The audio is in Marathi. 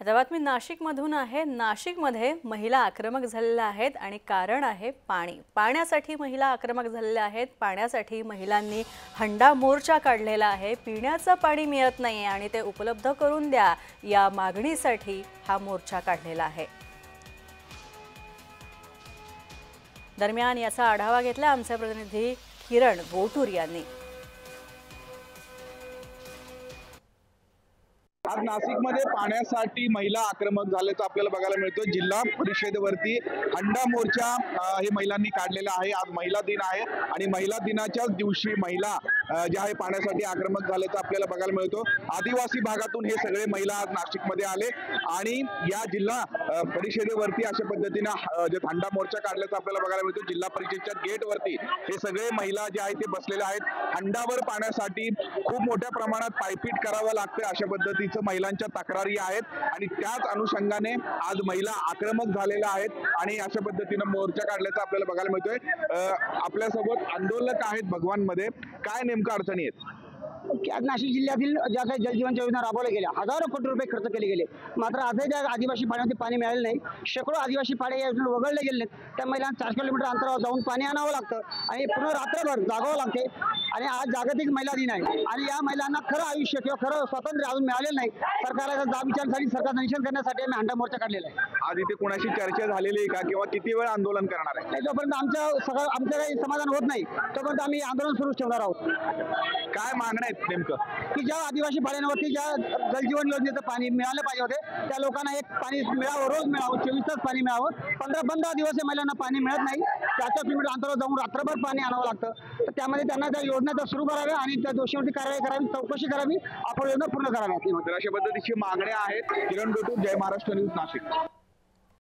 आता बातमी नाशिकमधून आहे। नाशिकमध्ये महिला आक्रमक झालेल्या आहेत आणि कारण आहे पाणी। पाण्यासाठी महिला आक्रमक झालेल्या आहेत। पाण्यासाठी महिलांनी हंडा मोर्चा काढलेला आहे। पिण्याचं पाणी मिळत नाही आणि ते उपलब्ध करून द्या या मागणीसाठी हा मोर्चा काढलेला आहे। दरम्यान याचा आढावा घेतला आमचे प्रतिनिधी किरण गोटूर यांनी। आज नाशिकमध्ये पाण्यासाठी महिला आक्रमक झाल्याचं आपल्याला बघायला मिळतं। जिल्हा परिषदेवरती हंडा मोर्चा हे महिलांनी काढलेला आहे। आज महिला दिन आहे आणि महिला दिनाच्याच दिवशी महिला ज्या आहे पाण्यासाठी आक्रमक झाल्याचं आपल्याला बघायला मिळतो। आदिवासी भागातून हे सगळे महिला आज नाशिकमध्ये आले आणि या जिल्हा परिषदेवरती अशा पद्धतीने जे हंडा मोर्चा काढल्याचं आपल्याला बघायला मिळतो। जिल्हा परिषदेच्या गेटवरती हे सगळे महिला जे आहेत ते बसलेले आहेत। हंडावर पाण्यासाठी खूप मोठ्या प्रमाणात पायपीट करावं लागतं अशा पद्धतीचं महिलांच्या तक्रारी आहेत आणि त्याच अनुषंगाने आज महिला आक्रमक झालेल्या आहेत आणि अशा पद्धतीने मोर्चा काढल्याचं आपल्याला बघायला मिळतोय। आपल्यासोबत आंदोलक आहेत भगवानमध्ये, काय नेमकं अडचणी आहेत? आज नाशिक जिल्ह्यातील ज्या काही जलजीवन योजना राबवल्या गेल्या, हजारो कोटी रुपये खर्च केले गेले, मात्र आजही त्या आदिवासी पाण्यामध्ये पाणी मिळाले नाही। शेकडो आदिवासी पाडे या योजनेत वगळले गेले नाहीत। त्या महिलांना 4 किलोमीटर अंतरावर जाऊन पाणी आणावं लागतं आणि पूर्ण रात्रभर जागावं लागते आणि आज जागतिक महिला दिन आहे आणि या महिलांना खरं आयुष्य किंवा खरं स्वातंत्र्य अजून मिळालेलं नाही। सरकारला जाब विचारण्यासाठी, सरकारचं निषेध करण्यासाठी आम्ही हंडा मोर्चा काढलेला आहे। आज इथे कोणाशी चर्चा झालेली आहे का किंवा किती वेळ आंदोलन करणार आहे? जोपर्यंत आमचं काही समाधान होत नाही तोपर्यंत आम्ही आंदोलन सुरू ठेवणार आहोत। काय मागण्या आहेत नेमकं? की ज्या आदिवासी पाड्यांवरती ज्या जलजीवन योजनेचं पाणी मिळालं पाहिजे होते त्या लोकांना एक पाणी मिळावं, रोज मिळावं, 24 तास पाणी मिळावं। 15 दिवस महिलांना पाणी मिळत नाही। 4 किलोमीटर अंतरावर जाऊन रात्रभर पाणी आणावं लागतं। तर त्यामध्ये त्यांना त्या योजना सुरू कराव्या आणि त्या दोषीवरती कारवाई करावी, चौकशी करावी, आपण योजना पूर्ण करावी। अशा पद्धतीची मागण्या आहेत। किरण गोटूर, जय महाराष्ट्र न्यूज, नाशिक।